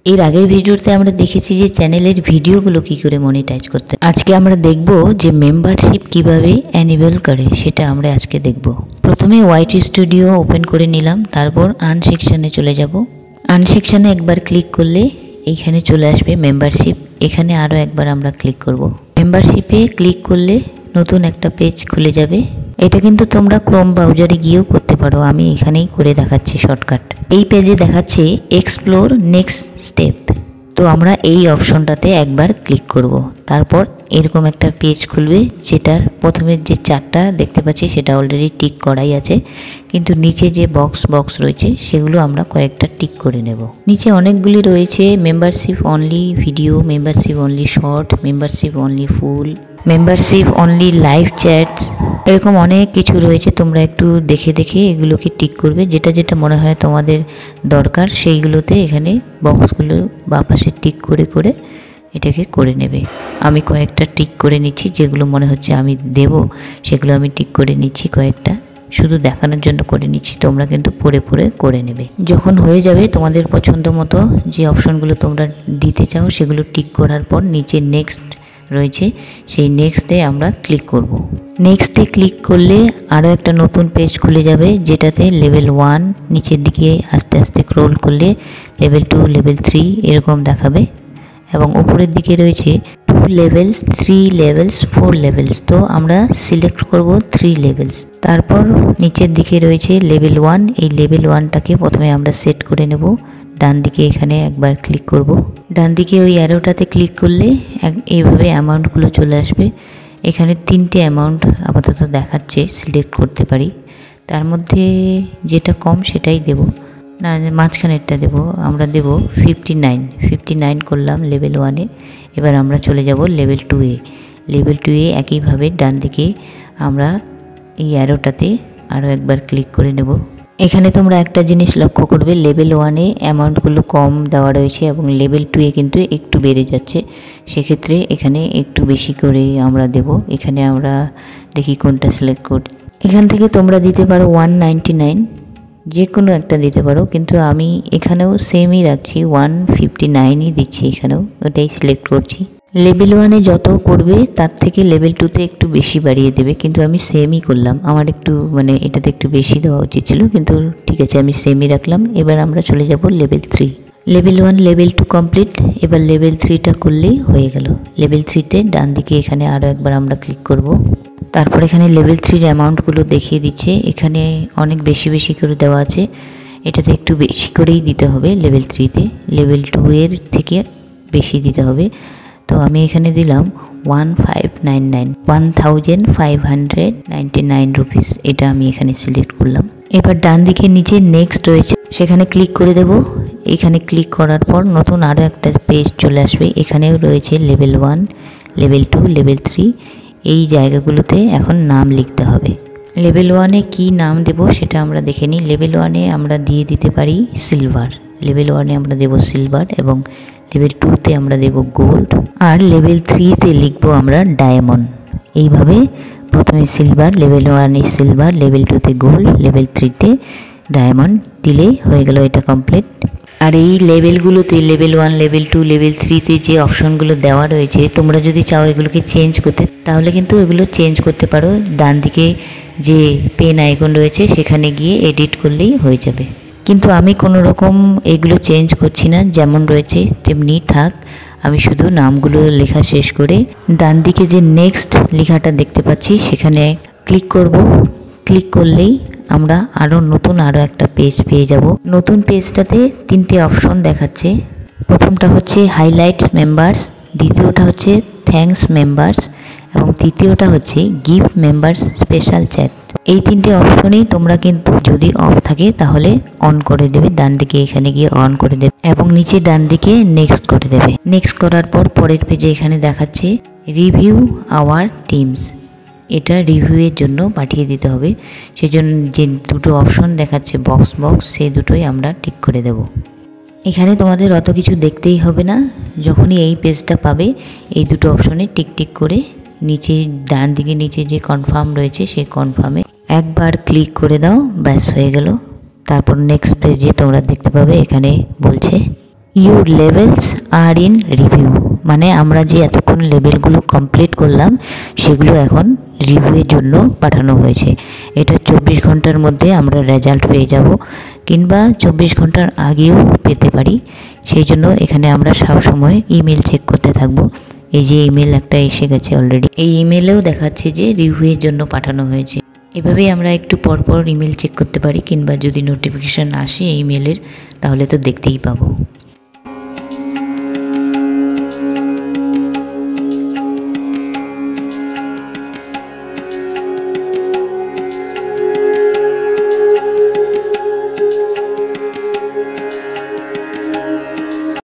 এর আগের ভিডিওতে আমরা দেখেছি যে চ্যানেলের ভিডিওগুলো কি করে মনিটাইজ করতে। আজকে আমরা দেখব যে মেম্বারশিপ কিভাবে এনেবল করে, সেটা আমরা আজকে দেখব। প্রথমে ওয়াইটি স্টুডিও ওপেন করে নিলাম, তারপর আর্ন সেকশনে চলে যাব। আর্ন সেকশনে একবার ক্লিক করলে এইখানে চলে আসবে মেম্বারশিপ। এখানে আরও একবার আমরা ক্লিক করব। মেম্বারশিপে ক্লিক করলে নতুন একটা পেজ খুলে যাবে। এটা কিন্তু তোমরা ক্রোম ব্রাউজারে গিয়েও করতে পারো, আমি এখানেই করে দেখাচ্ছি শর্টকাট। এই পেজে দেখাচ্ছে এক্সপ্লোর নেক্সট স্টেপ। তো আমরা এই অপশনটাতে একবার ক্লিক করব। তারপর এরকম একটা পেজ খুলবে, যেটার প্রথমে যে চারটা দেখতে পাচ্ছি সেটা অলরেডি টিক করাই আছে, কিন্তু নিচে যে বক্স রয়েছে সেগুলো আমরা কয়েকটা টিক করে নেব। নিচে অনেকগুলি রয়েছে, membership only video, membership only short, membership only ফুল, মেম্বারশিপ অনলি লাইভ চ্যাটস, এরকম অনেক কিছু রয়েছে। তোমরা একটু দেখে দেখে এগুলোকে টিক করবে, যেটা যেটা মনে হয় তোমাদের দরকার সেইগুলোতে এখানে বক্সগুলো বা পাশে টিক করে করে এটাকে করে নেবে। আমি কয়েকটা টিক করে নিচ্ছি, যেগুলো মনে হচ্ছে আমি দেব সেগুলো আমি টিক করে নিচ্ছি কয়েকটা, শুধু দেখানোর জন্য করে নিচ্ছি। তোমরা কিন্তু পড়ে পড়ে করে নেবে। যখন হয়ে যাবে তোমাদের পছন্দ মতো যে অপশনগুলো তোমরা দিতে চাও সেগুলো টিক করার পর নিচে নেক্সট রয়েছে, সেই নেক্সটে আমরা ক্লিক করব। নেক্সটে ক্লিক করলে আরও একটা নতুন পেজ খুলে যাবে, যেটাতে লেভেল 1 নিচের দিকে আস্তে আস্তে স্ক্রল করলে লেভেল 2, লেভেল 3 এরকম দেখাবে, এবং উপরের দিকে রয়েছে 2 লেভেলস, 3 লেভেলস, 4 লেভেলস। তো আমরা সিলেক্ট করব 3 লেভেলস। তারপর নিচের দিকে রয়েছে লেভেল 1, এই লেভেল 1টাকে প্রথমে আমরা সেট করে নেব। ডান দিকে এখানে একবার ক্লিক করব। ডান দিকে ওই অ্যারোটাতে ক্লিক করলে এইভাবে অ্যামাউন্টগুলো চলে আসবে। এখানে 3টে অ্যামাউন্ট আপাতত দেখাচ্ছে, সিলেক্ট করতে পারি। তার মধ্যে যেটা কম সেটাই দেব, না মাঝখানেরটা দেব। আমরা দেব 59 করলাম লেভেল 1-এ। এবার আমরা চলে যাব লেভেল 2-এ। লেভেল 2-এ একইভাবে ডান দিকে আমরা এই অ্যারোটাতে আরও একবার ক্লিক করে নেব। এখানে তোমরা একটা জিনিস লক্ষ্য করবে, লেভেল 1-এ অ্যামাউন্টগুলো কম দেওয়া রয়েছে এবং লেভেল 2-এ কিন্তু একটু বেড়ে যাচ্ছে। সেক্ষেত্রে এখানে একটু বেশি করে আমরা দেব। এখানে আমরা দেখি কোনটা সিলেক্ট করি। এখান থেকে তোমরা দিতে পারো 199, যে কোনো একটা দিতে পারো, কিন্তু আমি এখানেও সেমই রাখছি, 159ই দিচ্ছি। এখানেও ওটাই সিলেক্ট করছি। লেভেল 1-এ যত করবে তার থেকে লেভেল 2-তে একটু বেশি বাড়িয়ে দেবে, কিন্তু আমি সেমই করলাম। আমার একটু এটাতে একটু বেশি দেওয়া উচিত ছিল, কিন্তু ঠিক আছে আমি সেমই রাখলাম। এবার আমরা চলে যাব লেভেল 3। Level 1, level 2 complete. এবার লেভেল 3টা করলেই হয়ে গেল। লেভেল 3তে ডান দিকে এখানে আরও একবার আমরা ক্লিক করব। তারপর এখানে লেভেল 3-র অ্যামাউন্টগুলো দেখিয়ে দিচ্ছে। এখানে অনেক বেশি বেশি করে দেওয়া আছে, এটাতে একটু বেশি করেই দিতে হবে লেভেল 3-তে। লেভেল 2-এর থেকে বেশি দিতে হবে। তো আমি এখানে দিলাম 1599 রুপিস, এটা আমি এখানে সিলেক্ট করলাম। এবার ডান দিকে নিচে নেক্সট রয়েছে, সেখানে ক্লিক করে দেব। এখানে ক্লিক করার পর নতুন আরও একটা পেজ চলে আসবে। এখানেও রয়েছে লেভেল 1, লেভেল 2, লেভেল 3। এই জায়গাগুলোতে এখন নাম লিখতে হবে। লেভেল 1-এ কী নাম দেব সেটা আমরা দেখে নিই। লেভেল 1-এ আমরা দিতে পারি সিলভার। লেভেল 1-এ আমরা দেব সিলভার, এবং লেভেল 2-তে আমরা দেব গোল্ড, আর লেভেল 3-তে লিখবো আমরা ডায়মন্ড। এইভাবে প্রথমে সিলভার, লেভেল 1-এ সিলভার, লেভেল 2-তে গোল্ড, লেভেল 3-তে ডায়মন্ড দিলেই হয়ে গেল এটা কমপ্লিট। আর এই লেভেলগুলোতে লেভেল 1, লেভেল 2, লেভেল 3-তে যে অপশনগুলো দেওয়া রয়েছে, তোমরা যদি চাও এগুলোকে চেঞ্জ করতে, তাহলে কিন্তু এগুলো চেঞ্জ করতে পারো। ডান দিকে যে পেন আইকন রয়েছে সেখানে গিয়ে এডিট করলেই হয়ে যাবে। কিন্তু আমি কোনো রকম এগুলো চেঞ্জ করছি না, যেমন রয়েছে তেমনি থাক। আমি শুধু নামগুলো লেখা শেষ করে ডান দিকে যে নেক্সট লেখাটা দেখতে পাচ্ছি সেখানে ক্লিক করব। ক্লিক করলেই আমরা আরও একটা পেজ পেয়ে যাব। নতুন পেজটাতে 3টে অপশন দেখাচ্ছে। প্রথমটা হচ্ছে হাইলাইট মেম্বার্স, দ্বিতীয়টা হচ্ছে থ্যাঙ্কস মেম্বার্স, এবং তৃতীয়টা হচ্ছে গিভ মেম্বার্স স্পেশাল চ্যাট। এই 3টে অপশনেই তোমরা কিন্তু যদি অফ থাকে তাহলে অন করে দেবে। ডান দিকে এখানে গিয়ে অন করে দেবে, এবং নিচে ডান দিকে নেক্সট করে দেবে। নেক্সট করার পর পরের পেজে এখানে দেখাচ্ছে রিভিউ আওয়ার টিমস। এটা রিভিউয়ের জন্য পাঠিয়ে দিতে হবে। সেজন্য যে দুটো অপশন দেখাচ্ছে বক্স, সেই দুটোই আমরা টিক করে দেব। এখানে তোমাদের অত কিছু দেখতেই হবে না। যখনই এই পেজটা পাবে এই দুটো অপশনে টিক করে নিচে ডান দিকে নিচে যে কনফার্ম রয়েছে সেই কনফার্মে একবার ক্লিক করে দাও, ব্যাস হয়ে গেল। তারপর নেক্সট পেজে তোমরা দেখতে পাবে এখানে বলছে your levels are in review, মানে আমরা যে এতক্ষণ লেভেলগুলো কমপ্লিট করলাম সেগুলো এখন রিভিউয়ের জন্য পাঠানো হয়েছে। এটা 24 ঘন্টার মধ্যে আমরা রেজাল্ট পেয়ে যাব, কিংবা 24 ঘন্টার আগেও পেতে পারি। সেই জন্য এখানে আমরা সব সময় ইমেল চেক করতে থাকবো। এই যে ইমেল একটা এসে গেছে অলরেডি, এই ইমেলেও দেখাচ্ছে যে রিভিউয়ের জন্য পাঠানো হয়েছে। এভাবেই আমরা একটু পরপর ইমেল চেক করতে পারি, কিংবা যদি নোটিফিকেশান আসে ইমেলের তাহলে তো দেখতেই পাবো।